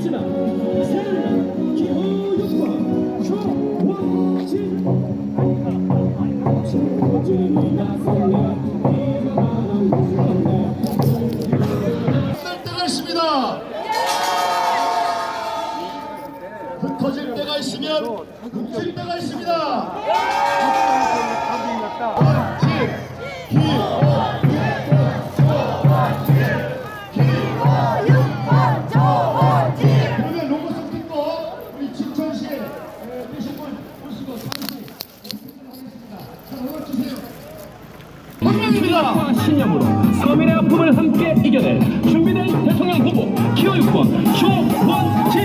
민주당 새누리당 기호유권 조원진 때가 있습니다. 흩어질 때가 있으면 뭉칠 때가 있습니다. 그러면 로고송 듣고 우리 진천시에 계신 분 모시고 잠시 하겠습니다. 자, 음악 주세요. 환경입니다. 신념으로 서민의 아픔을 함께 이겨낼 준비된 대통령 후보 기호유권 조원진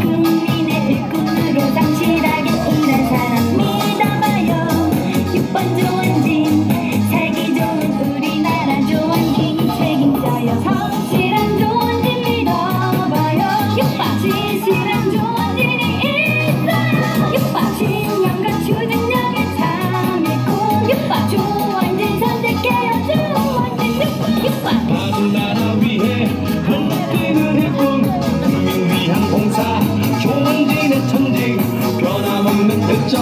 국민의 일꾼으로 당실하게 일한 사람 믿어봐요. 6번 조원진 살기 좋은 우리나라 조원진 책임져요. 성실한 조원진 믿어봐요. 6번 진실한 조원진이 있어요. 6번 신념과 추진력에 참있고 6번 조원진 선택해요. 조원진 6번 나라 위해 헌신을 했군 국민 위한 봉사 조원진의 천직 변함없는 특정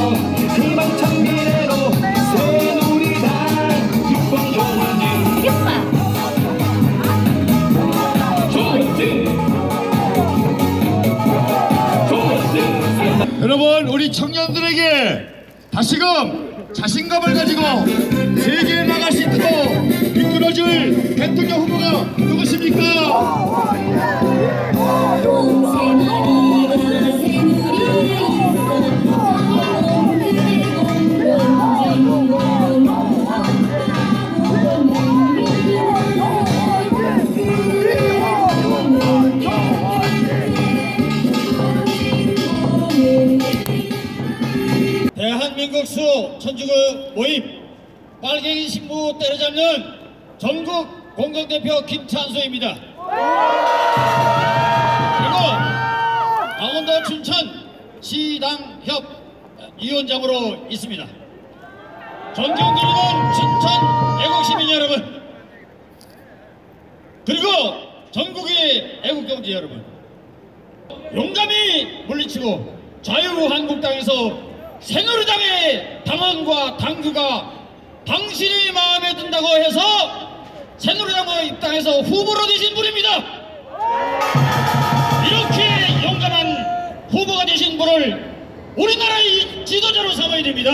희망찬 미래로 새누리당 6번 조원진 6번 여러분, 우리 청년들에게 다시금 자신감을 가지고 세계에 나갈 수 있도록 이끌어줄 대통령 후보가 누구십니까? 대한민국 수 천주교 모임 빨갱이 신부 때려잡는 전국 공동대표 김찬수입니다. 그리고 강원도 춘천 시당협 위원장으로 있습니다. 존경드리는 춘천 애국시민 여러분, 그리고 전국의 애국경제 여러분, 용감히 물리치고 자유한국당에서 새누리당의 당원과 당규가 당신의 마음에 든다고 해서 새누리당에 입당해서 후보로 되신 분입니다. 이렇게 용감한 후보가 되신 분을 우리나라의 지도자로 삼아야 됩니다.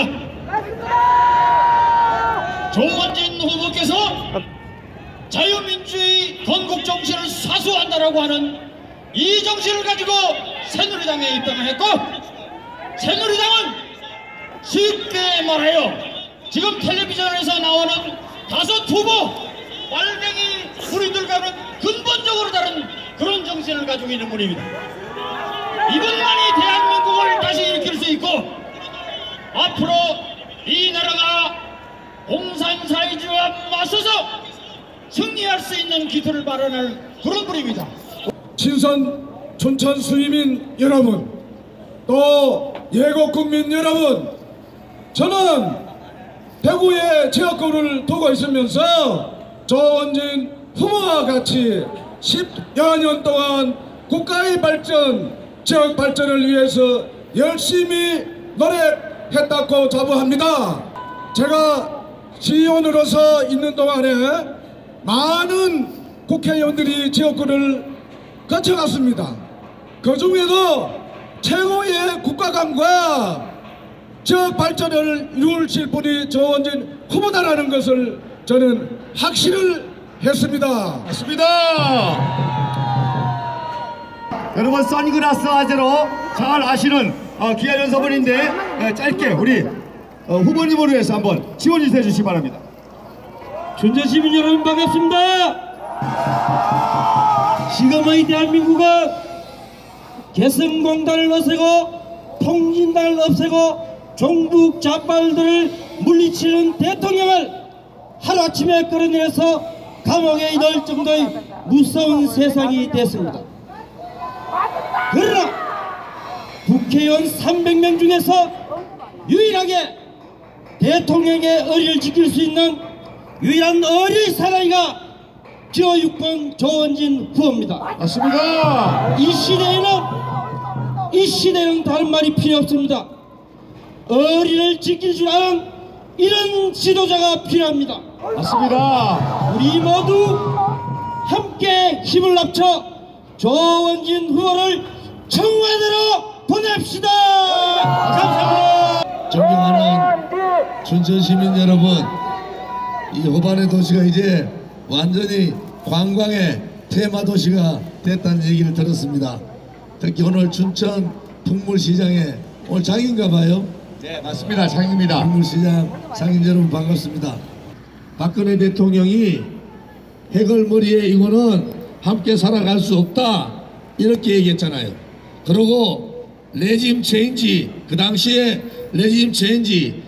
조원진 후보께서 자유민주의 건국 정신을 사수한다라고 하는 이 정신을 가지고 새누리당에 입당을 했고, 새누리당은 쉽게 말하여 지금 텔레비전에서 나오는 5 후보 빨갱이 우리들과는 근본적으로 다른 그런 정신을 가지고 있는 분입니다. 이분만이 대한민국을 다시 일으킬 수 있고 앞으로 이 나라가 공산사회주의와 맞서서 승리할 수 있는 기틀을 마련할 그런 분입니다. 친선 춘천 수의민 여러분, 또 예국국민 여러분, 저는 대구에 지역구를 두고 있으면서 조원진 후보와 같이 10여 년 동안 국가의 발전, 지역 발전을 위해서 열심히 노력했다고 자부합니다. 제가 시의원으로서 있는 동안에 많은 국회의원들이 지역구를 거쳐갔습니다. 그 중에도 최고의 국가감과 지역 발전을 이루실 분이 조원진 후보다라는 것을 저는 확신을 했습니다. 맞습니다. 여러분, 선글라스 아재로 잘 아시는 기아연서분인데 짧게 우리 후보님으로 해서 한번 지원해 주시기 바랍니다. 춘천 시민 여러분 반갑습니다. 지금의 대한민국은 개성공단을 없애고 통진당을 없애고 종북 좌빨들을 물리치는 대통령을 하루아침에 끌어내려서 감옥에 넣을 정도의 무서운 세상이 됐습니다. 그러나 국회의원 300명 중에서 유일하게 대통령의 의리를 지킬 수 있는 유일한 의리 사나이가 기호 6번 조원진 후보입니다. 맞습니다. 이 시대는 다른 말이 필요 없습니다. 어린을 지킬 줄 아는 이런 지도자가 필요합니다. 맞습니다. 우리 모두 함께 힘을 합쳐 조원진 후보를 청와대로 보냅시다. 감사합니다. 존경하는 춘천 시민 여러분, 이 호반의 도시가 이제 완전히 관광의 테마 도시가 됐다는 얘기를 들었습니다. 특히 오늘 춘천 풍물시장에 오늘 장인가 봐요. 네, 맞습니다. 장입니다. 풍물시장 상인 여러분 반갑습니다. 박근혜 대통령이 해걸머리에 이거는 함께 살아갈 수 없다 이렇게 얘기했잖아요. 그리고 레짐 체인지, 그 당시에 레짐 체인지,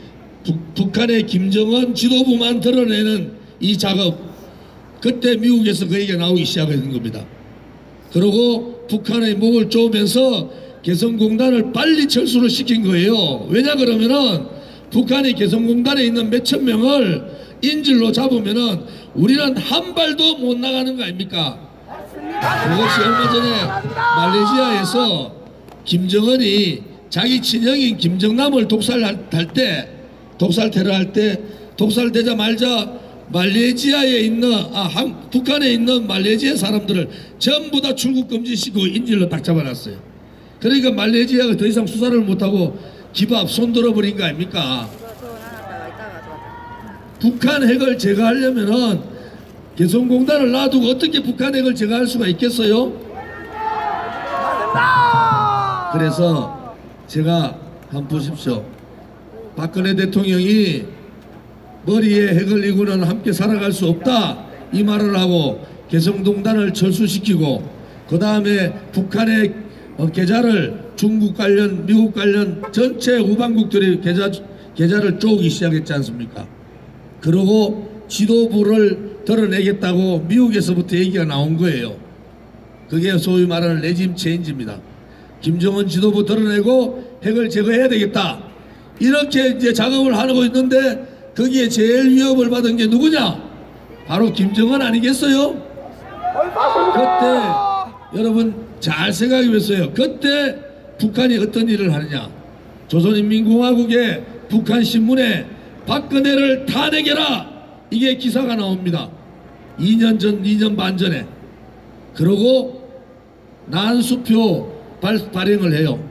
북한의 김정은 지도부만 드러내는 이 작업, 그때 미국에서 그 얘기가 나오기 시작한 겁니다. 그리고 북한의 목을 조으면서 개성공단을 빨리 철수를 시킨 거예요. 왜냐 그러면은 북한이 개성공단에 있는 몇천 명을 인질로 잡으면은 우리는 한 발도 못 나가는 거 아닙니까? 그것이 얼마 전에 말레이시아에서 김정은이 자기 친형인 김정남을 독살테러 할 때 독살되자마자 말레이시아에 있는 북한에 있는 말레이시아 사람들을 전부 다 출국 금지시키고 인질로 딱 잡아놨어요. 그러니까 말레이시아가 더 이상 수사를 못하고 기밥 손들어버린 거 아닙니까? 북한 핵을 제거하려면은 개성공단을 놔두고 어떻게 북한 핵을 제거할 수가 있겠어요? 그래서 제가 한번 보십시오. 박근혜 대통령이 머리에 핵을 이고는 함께 살아갈 수 없다 이 말을 하고 개성공단을 철수시키고 그 다음에 북한의 계좌를 중국 관련 미국 관련 전체 우방국들의 계좌를 쪼기 시작했지 않습니까? 그리고 지도부를 드러내겠다고 미국에서부터 얘기가 나온 거예요. 그게 소위 말하는 레짐 체인지입니다. 김정은 지도부 드러내고 핵을 제거해야 되겠다 이렇게 이제 작업을 하고 있는데 거기에 제일 위협을 받은 게 누구냐? 바로 김정은 아니겠어요? 그때 여러분 잘 생각해 보세요. 그때 북한이 어떤 일을 하느냐? 조선인민공화국의 북한 신문에 박근혜를 탄핵해라 이게 기사가 나옵니다. 2년 반 전에. 그러고 난수표 발행을 해요.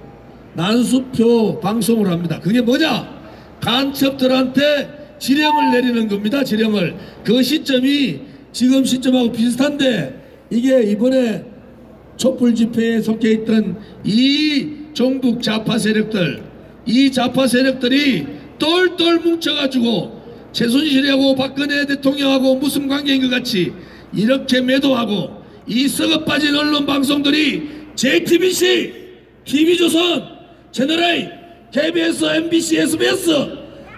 난수표 방송을 합니다. 그게 뭐냐? 간첩들한테 지령을 내리는 겁니다. 지령을. 그 시점이 지금 시점하고 비슷한데 이게 이번에 촛불 집회에 속해 있던 이 종북 좌파 세력들, 이 좌파 세력들이 똘똘 뭉쳐가지고 최순실하고 박근혜 대통령하고 무슨 관계인 것 같이 이렇게 매도하고 이 썩어 빠진 언론 방송들이 JTBC, TV조선, 채널A, KBS, MBC, SBS,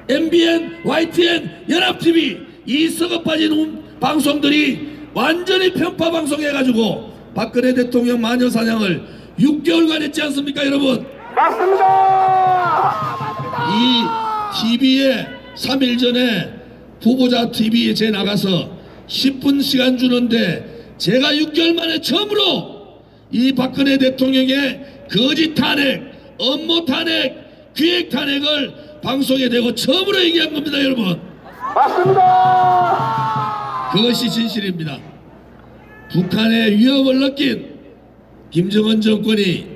MBN, YTN, 연합TV 이 썩어 빠진 방송들이 완전히 편파 방송해가지고 박근혜 대통령 마녀 사냥을 6개월간 했지 않습니까 여러분? 맞습니다. 이 TV에 3일 전에 후보자 TV에 제 나가서 10분 시간 주는데 제가 6개월 만에 처음으로 이 박근혜 대통령의 거짓 탄핵, 업무 탄핵, 기획 탄핵을 방송에 대고 처음으로 얘기한 겁니다 여러분. 맞습니다. 그것이 진실입니다. 북한의 위협을 느낀 김정은 정권이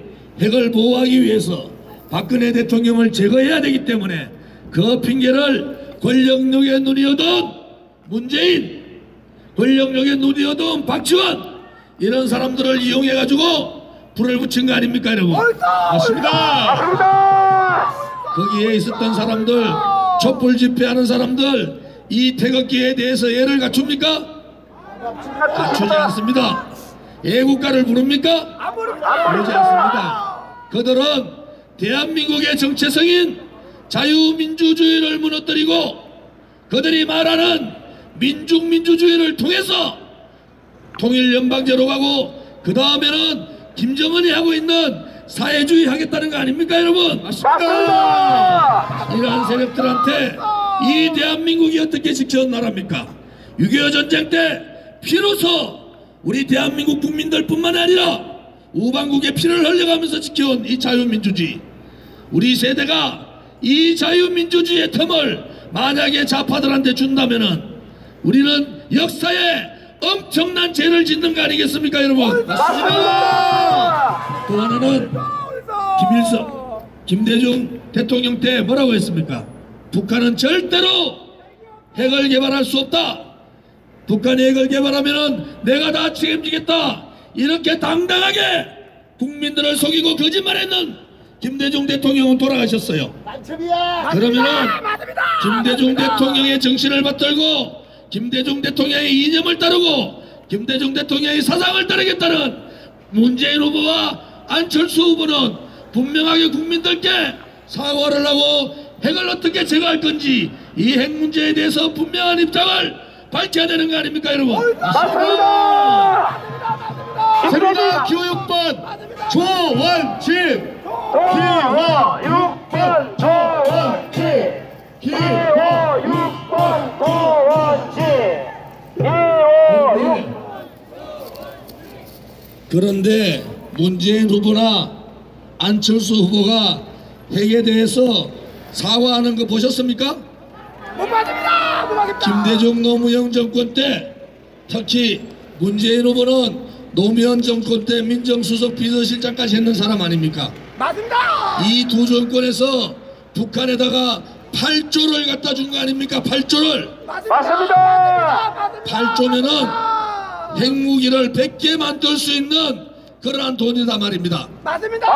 핵을 보호하기 위해서 박근혜 대통령을 제거해야 되기 때문에 그 핑계를 권력욕에 눈이 어두운 문재인, 권력욕에 눈이 어두운 박지원 이런 사람들을 이용해가지고 불을 붙인 거 아닙니까 여러분? 맞습니다. 거기에 있었던 사람들, 촛불 집회하는 사람들 이 태극기에 대해서 예를 갖춥니까? 갖추지 않습니다. 애국가를 부릅니까? 부르지 않습니다. 그들은 대한민국의 정체성인 자유민주주의를 무너뜨리고 그들이 말하는 민중민주주의를 통해서 통일연방제로 가고 그 다음에는 김정은이 하고 있는 사회주의 하겠다는 거 아닙니까 여러분? 맞습니다. 이러한 세력들한테 이 대한민국이 어떻게 지켜온 나라입니까? 6.25 전쟁 때 피로서 우리 대한민국 국민들뿐만 아니라 우방국의 피를 흘려가면서 지켜온 이 자유민주주의, 우리 세대가 이 자유민주주의의 틈을 만약에 좌파들한테 준다면은 우리는 역사에 엄청난 죄를 짓는 거 아니겠습니까, 여러분? 맞습니다. 또 하나는 김대중 대통령 때 뭐라고 했습니까? 북한은 절대로 핵을 개발할 수 없다. 북한이 핵을 개발하면은 내가 다 책임지겠다. 이렇게 당당하게 국민들을 속이고 거짓말했는 김대중 대통령은 돌아가셨어요. 그러면은 김대중 대통령의 정신을 받들고 김대중 대통령의 이념을 따르고 김대중 대통령의 사상을 따르겠다는 문재인 후보와 안철수 후보는 분명하게 국민들께 사과를 하고 핵을 어떻게 제거할 건지 이 핵 문제에 대해서 분명한 입장을 밝혀야 되는 거 아닙니까, 여러분? 맞습니다. 새누리당 기호 6번 조원진. 기호 6번 조원진. 기호 6번 조원진. 그런데 문재인 후보나 안철수 후보가 핵에 대해서 사과하는 거 보셨습니까? 못 맞습니다. 못 맞습니다. 김대중 노무현 정권 때 특히 문재인 후보는 노무현 정권 때 민정수석 비서실장까지 했는 사람 아닙니까? 맞습니다. 이 두 정권에서 북한에다가 8조를 갖다 준 거 아닙니까? 8조를. 맞습니다. 8조면은 핵무기를 100개 만들 수 있는 그러한 돈이다 말입니다. 맞습니다.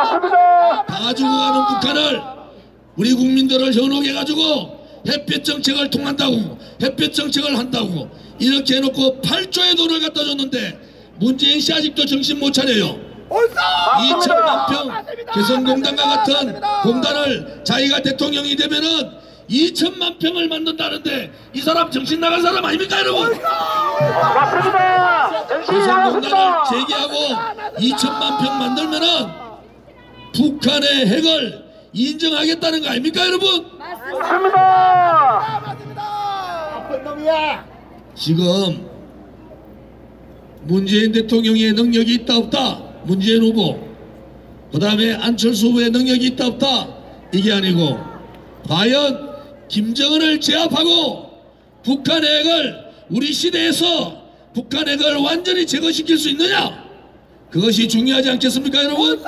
다 주고 가는 북한을 우리 국민들을 현혹해가지고 햇볕 정책을 통한다고 햇볕 정책을 한다고 이렇게 해놓고 8조의 돈을 갖다 줬는데 문재인 씨 아직도 정신 못 차려요. 2천만 평 개성공단과 같은 공단을 자기가 대통령이 되면은 2천만 평을 만든다는데 이 사람 정신 나간 사람 아닙니까, 여러분? 개성공단을 재개하고 2천만 평 만들면은 북한의 핵을 인정하겠다는 거 아닙니까, 여러분? 지금 문재인 대통령의 능력이 있다 없다, 문재인 후보 그 다음에 안철수 후보의 능력이 있다 없다, 이게 아니고 과연 김정은을 제압하고 북한의 핵을 우리 시대에서 북한의 핵을 완전히 제거시킬 수 있느냐, 그것이 중요하지 않겠습니까, 여러분?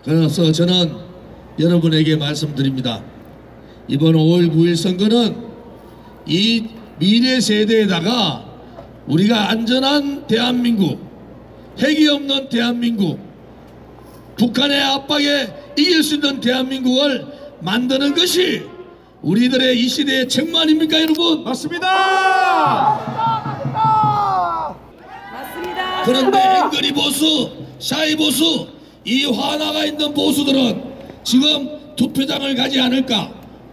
그래서 저는 여러분에게 말씀드립니다. 이번 5월 9일 선거는 이 미래 세대에다가 우리가 안전한 대한민국, 핵이 없는 대한민국, 북한의 압박에 이길 수 있는 대한민국을 만드는 것이 우리들의 이 시대의 책무 아닙니까, 여러분? 맞습니다. 그런데 앵그리 보수, 샤이 보수, 이 화나가 있는 보수들은 지금 투표장을 가지 않을까,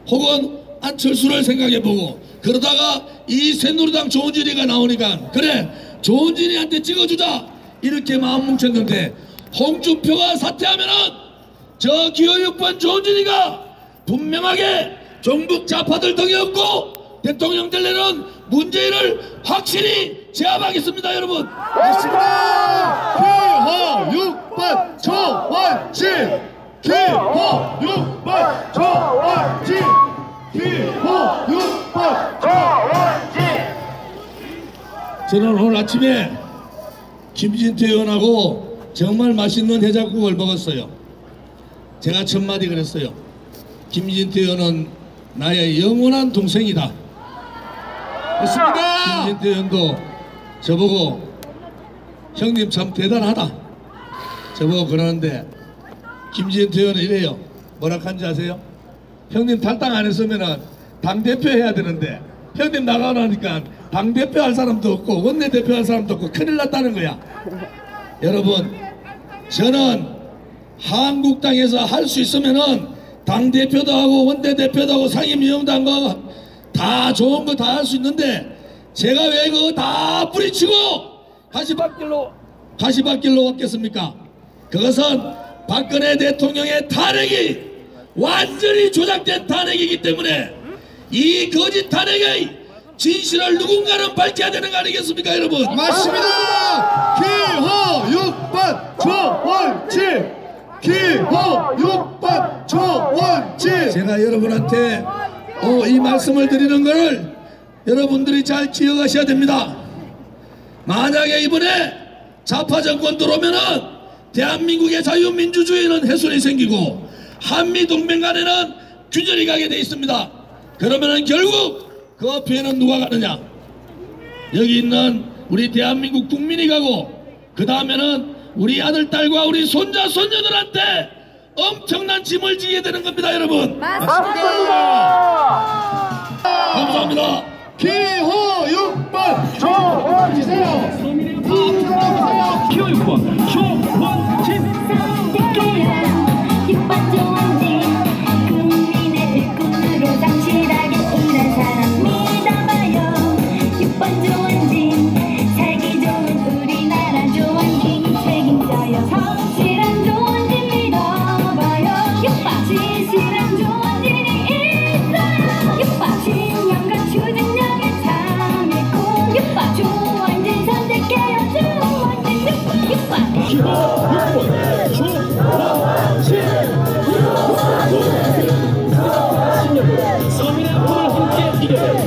혹은 안철수를 생각해보고 그러다가 이 새누리당 조은진이가 나오니까 그래 조은진이한테 찍어주자 이렇게 마음 뭉쳤는데 홍준표가 사퇴하면은 저 기호 6번 조은진이가 분명하게 종북 좌파들 등에 업고 대통령 될래는 문재인을 확실히 제압하겠습니다, 여러분. 맞습니다. 기호 6번 조원진. 기호 6번 조원진. 기호 6번 조원진. 저는 오늘 아침에 김진태 의원하고 정말 맛있는 해장국을 먹었어요. 제가 첫마디 그랬어요. 김진태 의원은 나의 영원한 동생이다. 맞습니다. 김진태 의원도 저보고 형님 참 대단하다 저보고 그러는데 김진태 의원은 이래요. 뭐라 한지 아세요? 형님 탈당 안 했으면 당대표 해야 되는데 형님 나가고 나니까 당대표 할 사람도 없고 원내대표 할 사람도 없고 큰일 났다는 거야. 여러분, 저는 한국당에서 할 수 있으면은 당대표도 하고 원내대표도 하고 상임위원도 하고 다 좋은 거 다 할 수 있는데 제가 왜 그거 다 뿌리치고 가시밭길로 왔겠습니까? 그것은 박근혜 대통령의 탄핵이 완전히 조작된 탄핵이기 때문에 이 거짓 탄핵의 진실을 누군가는 밝혀야 되는 거 아니겠습니까, 여러분? 맞습니다. 기호 6번 조원진. 기호 6번 조원진. 제가 여러분한테 이 말씀을 드리는 것을 여러분들이 잘 기억하셔야 됩니다. 만약에 이번에 좌파 정권 들어오면은 대한민국의 자유민주주의는 훼손이 생기고 한미동맹 간에는 균열이 가게 돼 있습니다. 그러면은 결국 그 피해는 누가 가느냐? 여기 있는 우리 대한민국 국민이 가고 그 다음에는 우리 아들, 딸과 우리 손자, 손녀들한테 엄청난 짐을 지게 되는 겁니다, 여러분. 감사합니다. 기호 6번 조원지세요. 기호 6번 조원진. 기쁜 조원진 국민의 일꾼으로 당실하게 일한 사람 믿어봐요. 기쁜 조원진 살기 좋은 우리나라 조원진이 책임져요. 성실한 조원진 믿어봐요. 진실한 조원진이 있어요. 신념과 추진력에 참여고 조원진 선택해요. 조원진 기호 6번 조원진. 서민의 아픔을 함께 이겨내